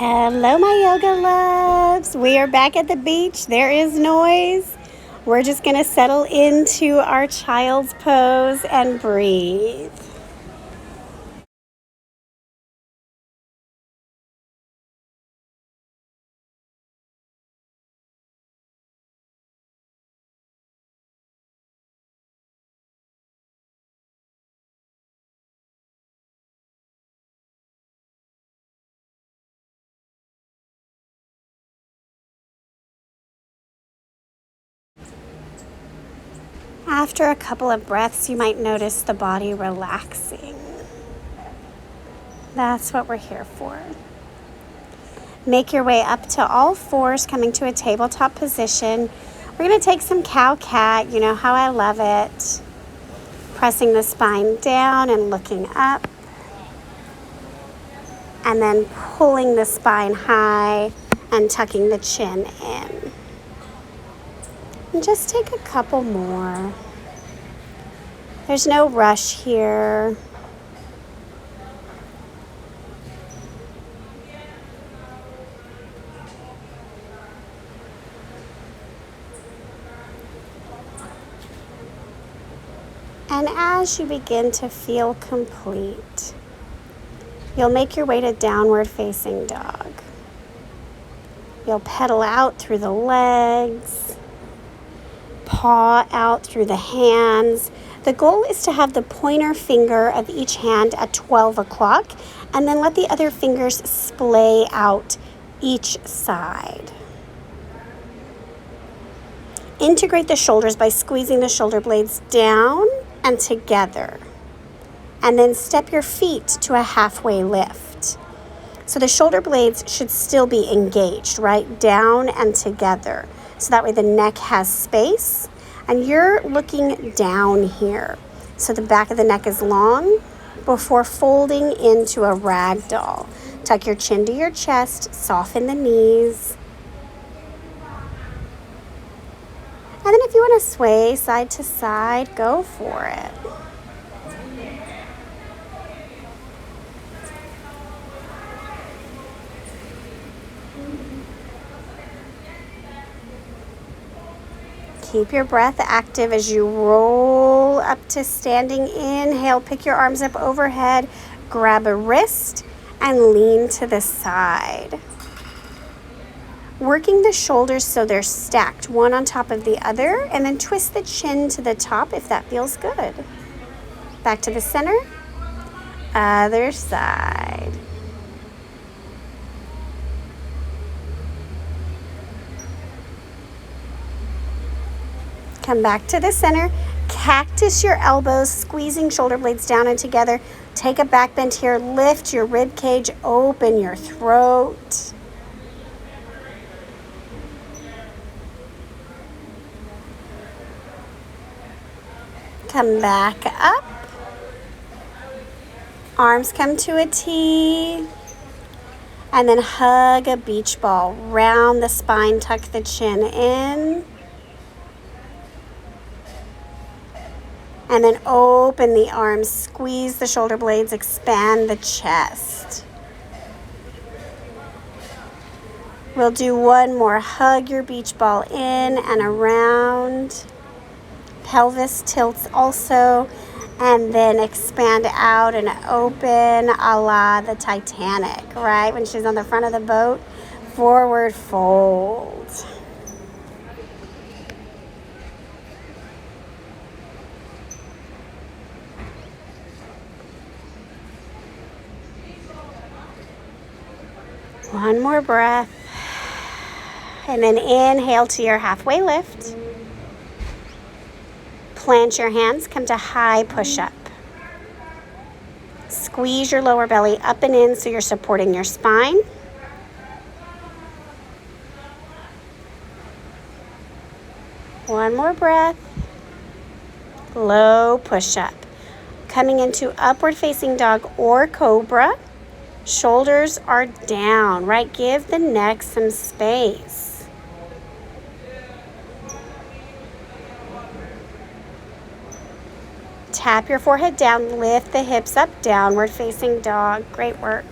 Hello, my yoga loves. We are back at the beach. There is noise. We're just going to settle into our child's pose and breathe. After a couple of breaths, you might notice the body relaxing. That's what we're here for. Make your way up to all fours, coming to a tabletop position. We're going to take some cow-cat. You know how I love it. Pressing the spine down and looking up. And then pulling the spine high and tucking the chin in. And just take a couple more. There's no rush here. And as you begin to feel complete, you'll make your way to downward facing dog. You'll pedal out through the legs, paw out through the hands. The goal is to have the pointer finger of each hand at 12 o'clock and then let the other fingers splay out each side. Integrate the shoulders by squeezing the shoulder blades down and together. And then step your feet to a halfway lift. So the shoulder blades should still be engaged, right? Down and together. So that way the neck has space and you're looking down here. So the back of the neck is long before folding into a rag doll. Tuck your chin to your chest, soften the knees. And then if you want to sway side to side, go for it. Keep your breath active as you roll up to standing. Inhale, pick your arms up overhead, grab a wrist, and lean to the side. Working the shoulders so they're stacked, one on top of the other, and then twist the chin to the top if that feels good. Back to the center, other side. Come back to the center, cactus your elbows, squeezing shoulder blades down and together. Take a back bend here, lift your rib cage, open your throat. Come back up. Arms come to a T. And then hug a beach ball. Round the spine, tuck the chin in. And then open the arms, squeeze the shoulder blades, expand the chest. We'll do one more. Hug your beach ball in and around. Pelvis tilts also, and then expand out and open a la the Titanic, right? When she's on the front of the boat, forward fold. One more breath. And then inhale to your halfway lift. Plant your hands, come to high push-up. Squeeze your lower belly up and in so you're supporting your spine. One more breath. Low push-up. Coming into upward facing dog or cobra. Shoulders are down, right? Give the neck some space. Tap your forehead down, lift the hips up, downward facing dog. Great work.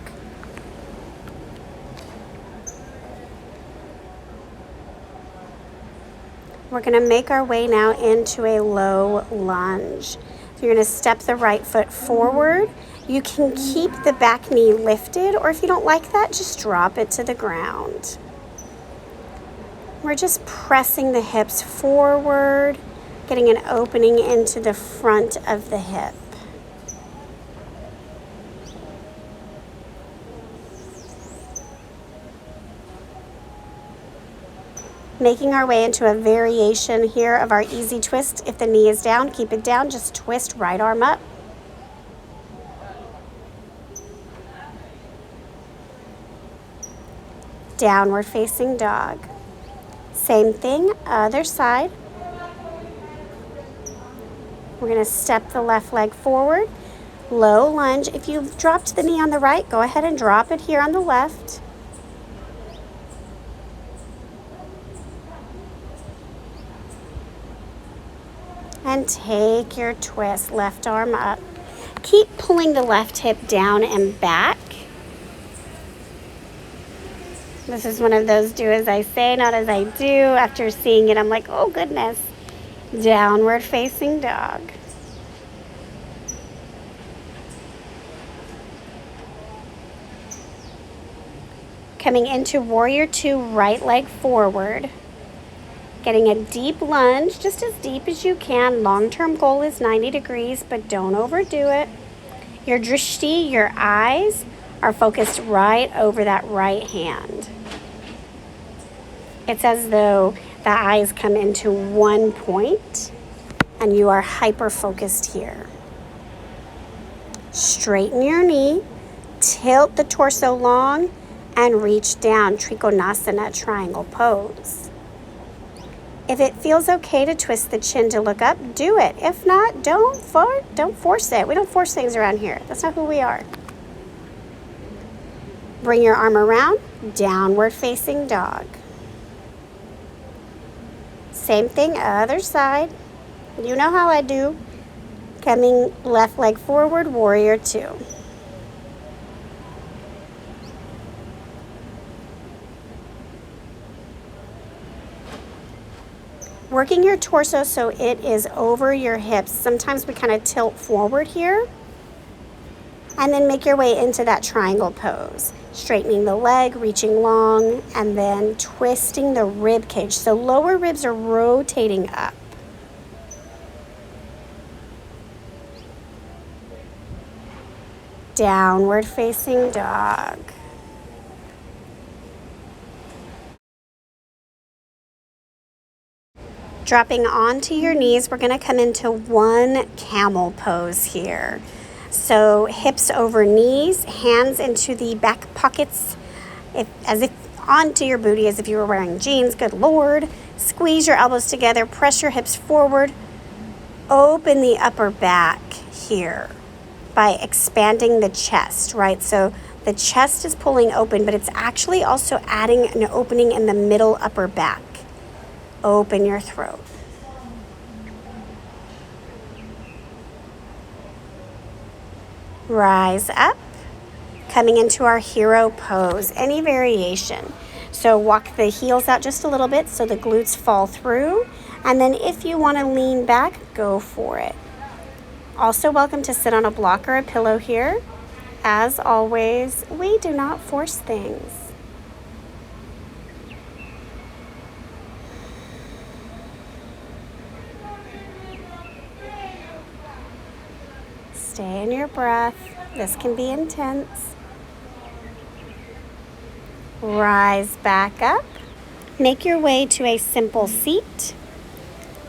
We're going to make our way now into a low lunge. So you're going to step the right foot forward. You can keep the back knee lifted, or if you don't like that, just drop it to the ground. We're just pressing the hips forward, getting an opening into the front of the hip. Making our way into a variation here of our easy twist. If the knee is down, keep it down. Just twist right arm up. Downward facing dog. Same thing, other side. We're going to step the left leg forward. Low lunge. If you've dropped the knee on the right, go ahead and drop it here on the left. And take your twist, left arm up. Keep pulling the left hip down and back. This is one of those do as I say, not as I do. After seeing it, I'm like, oh goodness. Downward facing dog. Coming into warrior two, right leg forward. Getting a deep lunge, just as deep as you can. Long-term goal is 90 degrees, but don't overdo it. Your drishti, your eyes, are focused right over that right hand. It's as though the eyes come into one point and you are hyper-focused here. Straighten your knee, tilt the torso long, and reach down, Trikonasana, triangle pose. If it feels okay to twist the chin to look up, do it. If not, don't force it. We don't force things around here. That's not who we are. Bring your arm around, downward facing dog. Same thing, other side. You know how I do. Coming left leg forward, warrior two. Working your torso so it is over your hips. Sometimes we kind of tilt forward here. And then make your way into that triangle pose. Straightening the leg, reaching long, and then twisting the rib cage. So lower ribs are rotating up. Downward facing dog. Dropping onto your knees, we're going to come into one camel pose here. So hips over knees, hands into the back pockets, as if onto your booty as if you were wearing jeans. Good Lord. Squeeze your elbows together, press your hips forward. Open the upper back here by expanding the chest, right? So the chest is pulling open, but it's actually also adding an opening in the middle upper back. Open your throat. Rise up, coming into our hero pose, any variation. So walk the heels out just a little bit so the glutes fall through. And then if you want to lean back, go for it. Also welcome to sit on a block or a pillow here. As always, we do not force things. Stay in your breath. This can be intense. Rise back up. Make your way to a simple seat.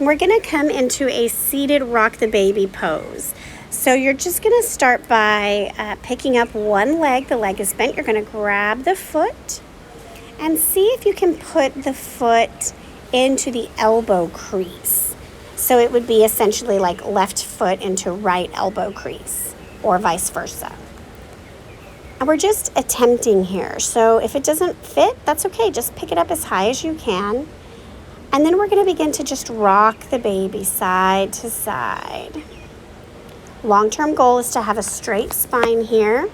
We're going to come into a seated rock the baby pose. So you're just going to start by picking up one leg. The leg is bent. You're going to grab the foot and see if you can put the foot into the elbow crease. So it would be essentially like left foot into right elbow crease or vice versa. And we're just attempting here. So if it doesn't fit, that's okay. Just pick it up as high as you can. And then we're going to begin to just rock the baby side to side. Long-term goal is to have a straight spine here.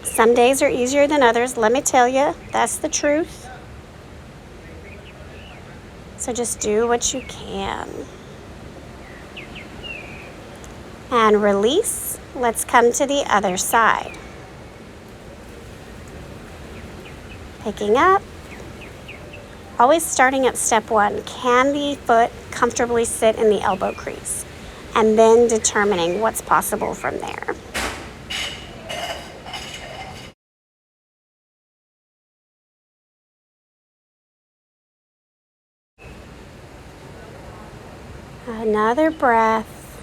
Some days are easier than others. Let me tell you, that's the truth. So just do what you can. And release. Let's come to the other side. Picking up. Always starting at step 1. Can the foot comfortably sit in the elbow crease? And then determining what's possible from there. Another breath,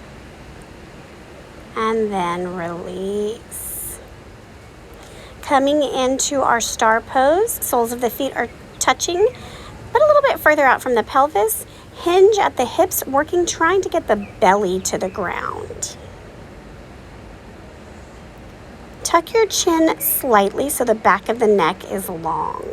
and then release. Coming into our star pose, soles of the feet are touching, but a little bit further out from the pelvis. Hinge at the hips, trying to get the belly to the ground. Tuck your chin slightly so the back of the neck is long.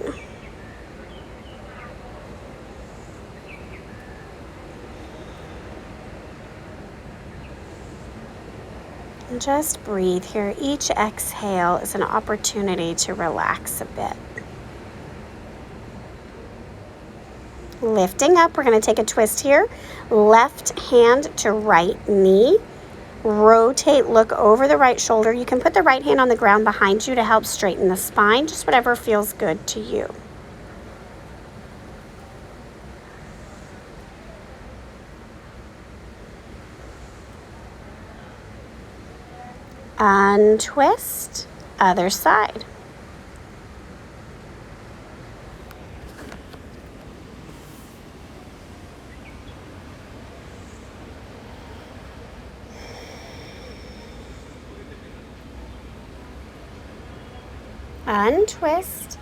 And just breathe here. Each exhale is an opportunity to relax a bit. Lifting up, we're going to take a twist here. Left hand to right knee. Rotate, look over the right shoulder. You can put the right hand on the ground behind you to help straighten the spine, just whatever feels good to you. Untwist, other side. Untwist.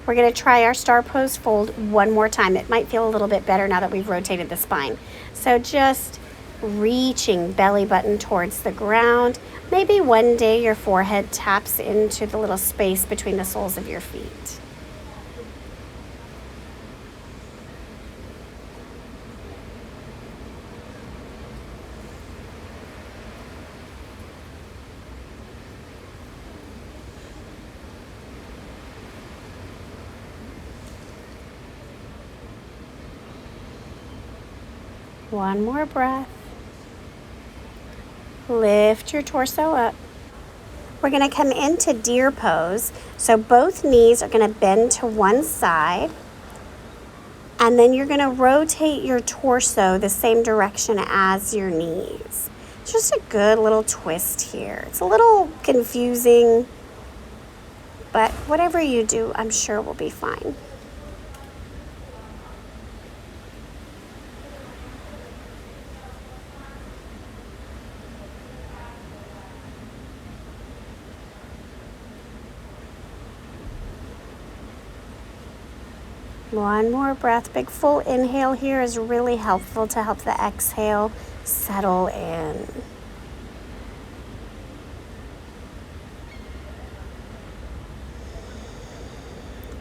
We're going to try our star pose fold one more time. It might feel a little bit better now that we've rotated the spine. So just reaching belly button towards the ground. Maybe one day your forehead taps into the little space between the soles of your feet. One more breath. Lift your torso up. We're going to come into deer pose. So both knees are going to bend to one side. And then you're going to rotate your torso the same direction as your knees. It's just a good little twist here. It's a little confusing, but whatever you do, I'm sure will be fine. One more breath. Big full inhale here is really helpful to help the exhale settle in.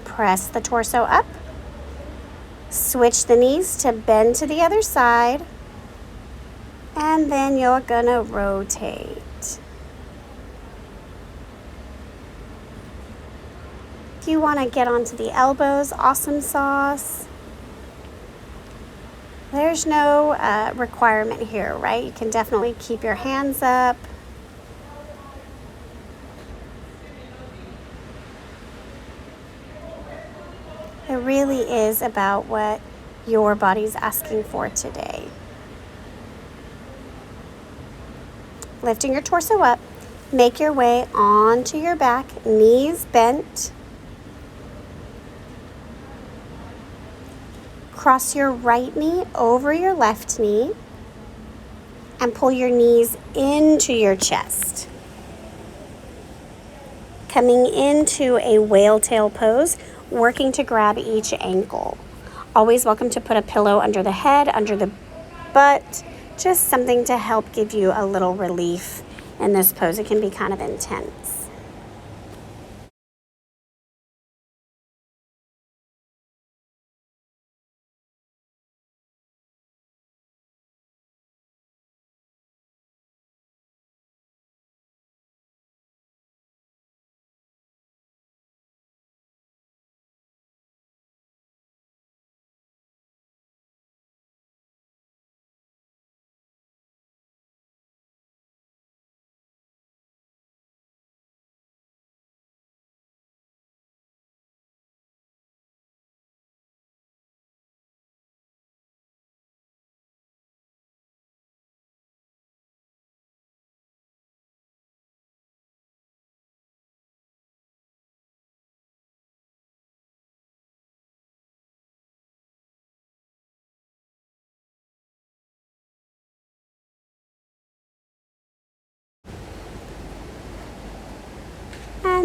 Press the torso up. Switch the knees to bend to the other side. And then you're gonna rotate. If you want to get onto the elbows, awesome sauce. There's no requirement here, right? You can definitely keep your hands up. It really is about what your body's asking for today. Lifting your torso up, make your way onto your back, knees bent. Cross your right knee over your left knee and pull your knees into your chest. Coming into a whale tail pose, working to grab each ankle. Always welcome to put a pillow under the head, under the butt, just something to help give you a little relief in this pose. It can be kind of intense.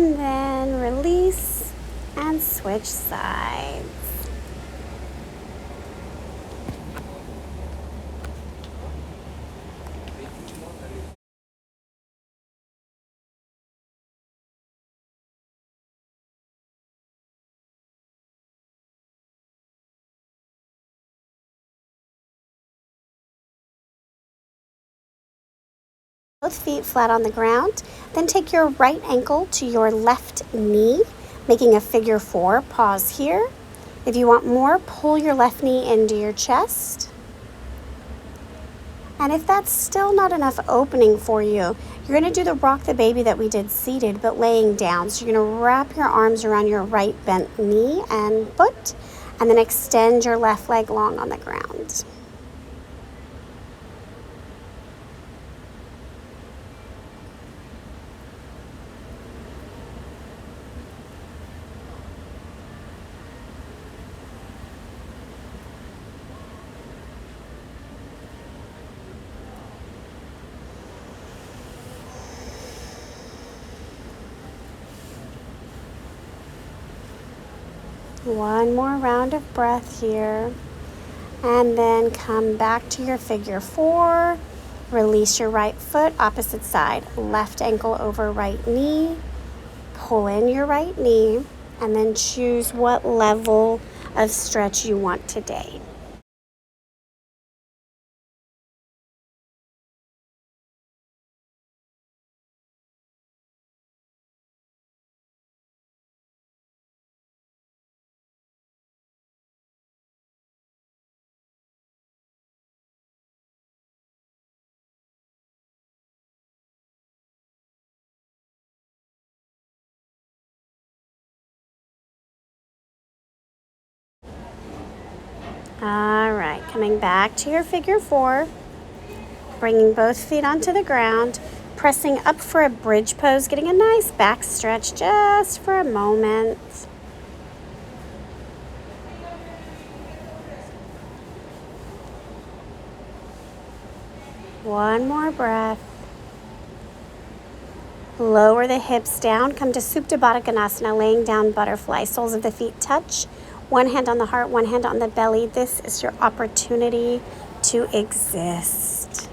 And then release and switch sides. Both feet flat on the ground. Then take your right ankle to your left knee, making a figure 4. Pause here. If you want more, pull your left knee into your chest. And if that's still not enough opening for you, you're going to do the rock the baby that we did seated, but laying down. So you're going to wrap your arms around your right bent knee and foot, and then extend your left leg long on the ground. One more round of breath here. And then come back to your figure 4. Release your right foot, opposite side. Left ankle over right knee. Pull in your right knee. And then choose what level of stretch you want today. All right, coming back to your figure 4, bringing both feet onto the ground, pressing up for a bridge pose, getting a nice back stretch just for a moment. One more breath. Lower the hips down, come to Supta Baddha Konasana, laying down butterfly. Soles of the feet touch. One hand on the heart, one hand on the belly. This is your opportunity to exist.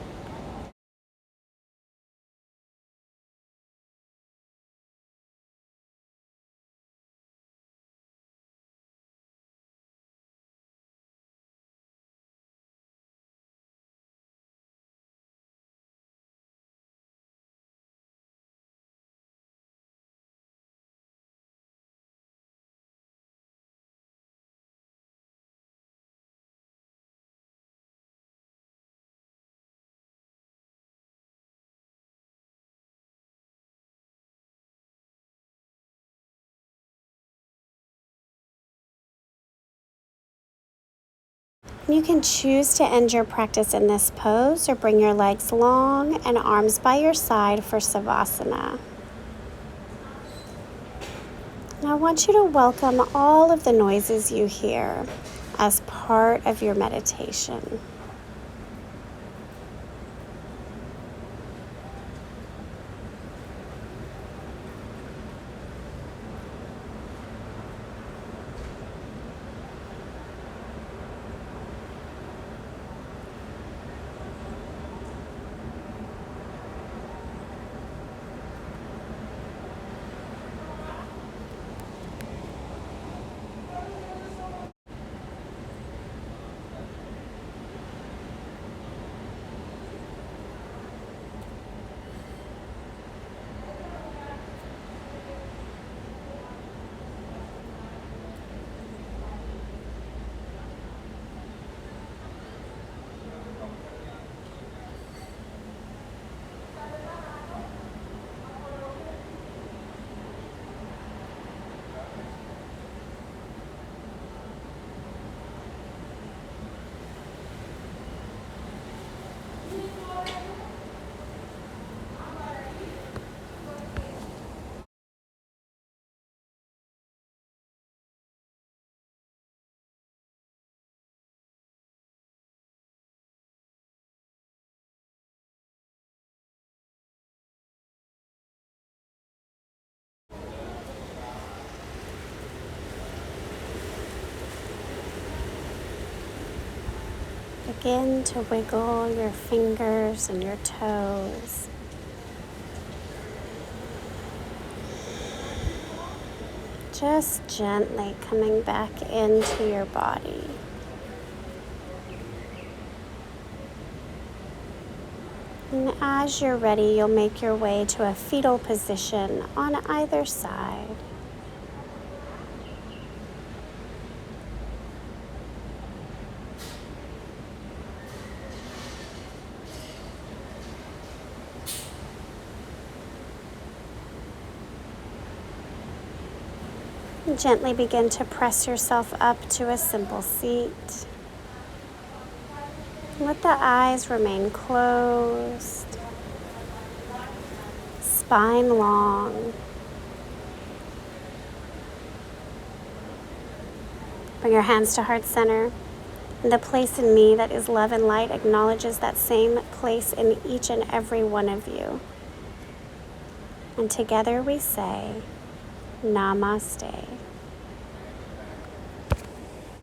You can choose to end your practice in this pose or bring your legs long and arms by your side for Savasana. And I want you to welcome all of the noises you hear as part of your meditation. Begin to wiggle your fingers and your toes. Just gently coming back into your body. And as you're ready, you'll make your way to a fetal position on either side. And gently begin to press yourself up to a simple seat. Let the eyes remain closed, spine long. Bring your hands to heart center. And the place in me that is love and light acknowledges that same place in each and every one of you. And together we say, Namaste.